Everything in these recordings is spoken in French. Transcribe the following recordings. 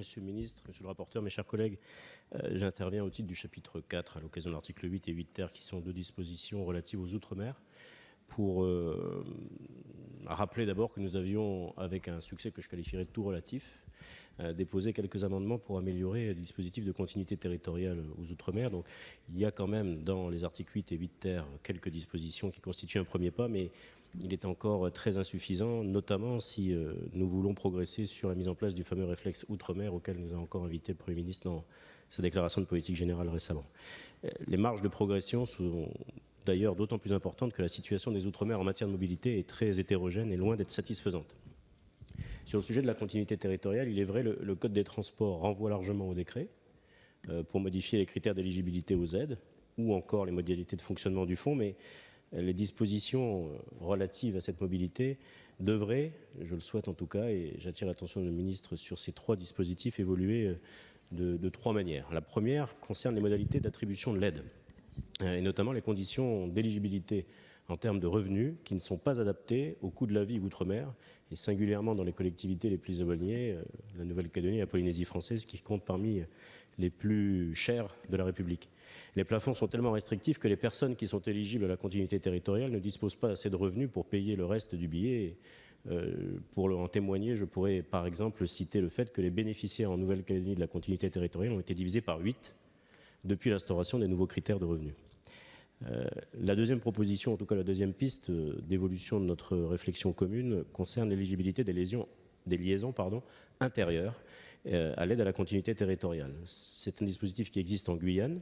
Monsieur le ministre, monsieur le rapporteur, mes chers collègues, j'interviens au titre du chapitre 4 à l'occasion de l'article 8 et 8 ter qui sont deux dispositions relatives aux Outre-mer pour rappeler d'abord que nous avions, avec un succès que je qualifierais de tout relatif, déposé quelques amendements pour améliorer le dispositif de continuité territoriale aux Outre-mer. Donc il y a quand même dans les articles 8 et 8 ter quelques dispositions qui constituent un premier pas, mais il est encore très insuffisant, notamment si nous voulons progresser sur la mise en place du fameux réflexe Outre-mer auquel nous a encore invité le Premier ministre dans sa déclaration de politique générale récemment. Les marges de progression sont d'ailleurs d'autant plus importantes que la situation des Outre-mer en matière de mobilité est très hétérogène et loin d'être satisfaisante. Sur le sujet de la continuité territoriale, il est vrai, le Code des transports renvoie largement au décret pour modifier les critères d'éligibilité aux aides ou encore les modalités de fonctionnement du fonds, mais les dispositions relatives à cette mobilité devraient, je le souhaite en tout cas, et j'attire l'attention du ministre sur ces trois dispositifs, évoluer de trois manières. La première concerne les modalités d'attribution de l'aide, et notamment les conditions d'éligibilité en termes de revenus qui ne sont pas adaptés au coût de la vie outre-mer, et singulièrement dans les collectivités les plus éloignées, la Nouvelle-Calédonie et la Polynésie française, qui comptent parmi les plus chers de la République. Les plafonds sont tellement restrictifs que les personnes qui sont éligibles à la continuité territoriale ne disposent pas assez de revenus pour payer le reste du billet. Pour en témoigner, je pourrais par exemple citer le fait que les bénéficiaires en Nouvelle-Calédonie de la continuité territoriale ont été divisés par 8 depuis l'instauration des nouveaux critères de revenus. La deuxième proposition, en tout cas la deuxième piste d'évolution de notre réflexion commune, concerne l'éligibilité des liaisons intérieures à l'aide à la continuité territoriale. C'est un dispositif qui existe en Guyane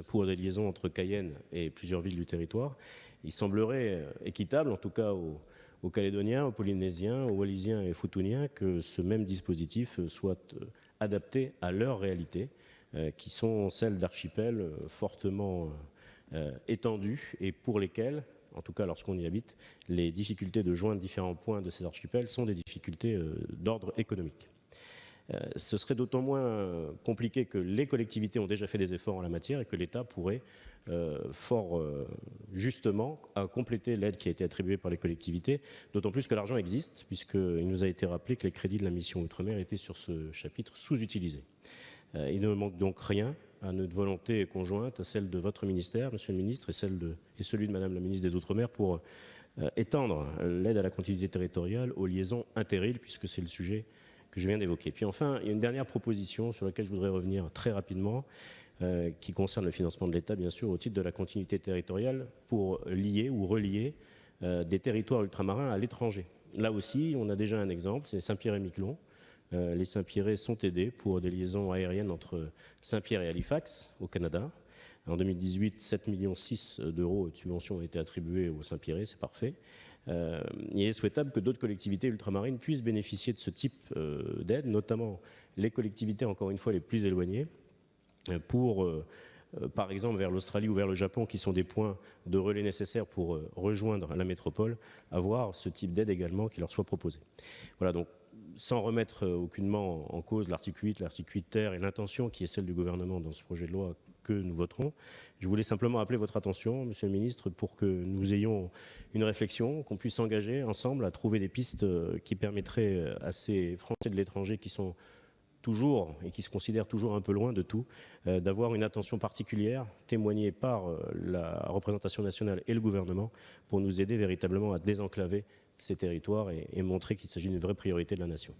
pour des liaisons entre Cayenne et plusieurs villes du territoire. Il semblerait équitable, en tout cas aux Calédoniens, aux Polynésiens, aux Wallisiens et Futuniens, que ce même dispositif soit adapté à leurs réalités, qui sont celles d'archipels fortement étendus et pour lesquels, en tout cas lorsqu'on y habite, les difficultés de joindre différents points de ces archipels sont des difficultés d'ordre économique. Ce serait d'autant moins compliqué que les collectivités ont déjà fait des efforts en la matière et que l'État pourrait fort justement compléter l'aide qui a été attribuée par les collectivités, d'autant plus que l'argent existe, puisqu'il nous a été rappelé que les crédits de la mission Outre-mer étaient sur ce chapitre sous-utilisés. Il ne manque donc rien à notre volonté conjointe, à celle de votre ministère, Monsieur le ministre, et celui de Madame la ministre des Outre-mer pour étendre l'aide à la continuité territoriale aux liaisons inter-îles, puisque c'est le sujet que je viens d'évoquer. Puis enfin, il y a une dernière proposition sur laquelle je voudrais revenir très rapidement, qui concerne le financement de l'État, bien sûr, au titre de la continuité territoriale pour lier ou relier des territoires ultramarins à l'étranger. Là aussi, on a déjà un exemple, c'est Saint-Pierre-et-Miquelon. Les Saint-Pierrais sont aidés pour des liaisons aériennes entre Saint-Pierre et Halifax, au Canada. En 2018, 7,6 millions d'euros de subventions ont été attribués aux Saint-Pierrais, c'est parfait. Il est souhaitable que d'autres collectivités ultramarines puissent bénéficier de ce type d'aide, notamment les collectivités, encore une fois, les plus éloignées, pour, par exemple, vers l'Australie ou vers le Japon, qui sont des points de relais nécessaires pour rejoindre la métropole, avoir ce type d'aide également qui leur soit proposé. Voilà, donc, sans remettre aucunement en cause l'article 8 ter et l'intention qui est celle du gouvernement dans ce projet de loi que nous voterons, je voulais simplement appeler votre attention, Monsieur le ministre, pour que nous ayons une réflexion, qu'on puisse s'engager ensemble à trouver des pistes qui permettraient à ces Français de l'étranger qui sont toujours et qui se considèrent toujours un peu loin de tout, d'avoir une attention particulière témoignée par la représentation nationale et le gouvernement pour nous aider véritablement à désenclaver ces territoires et montrer qu'il s'agit d'une vraie priorité de la nation.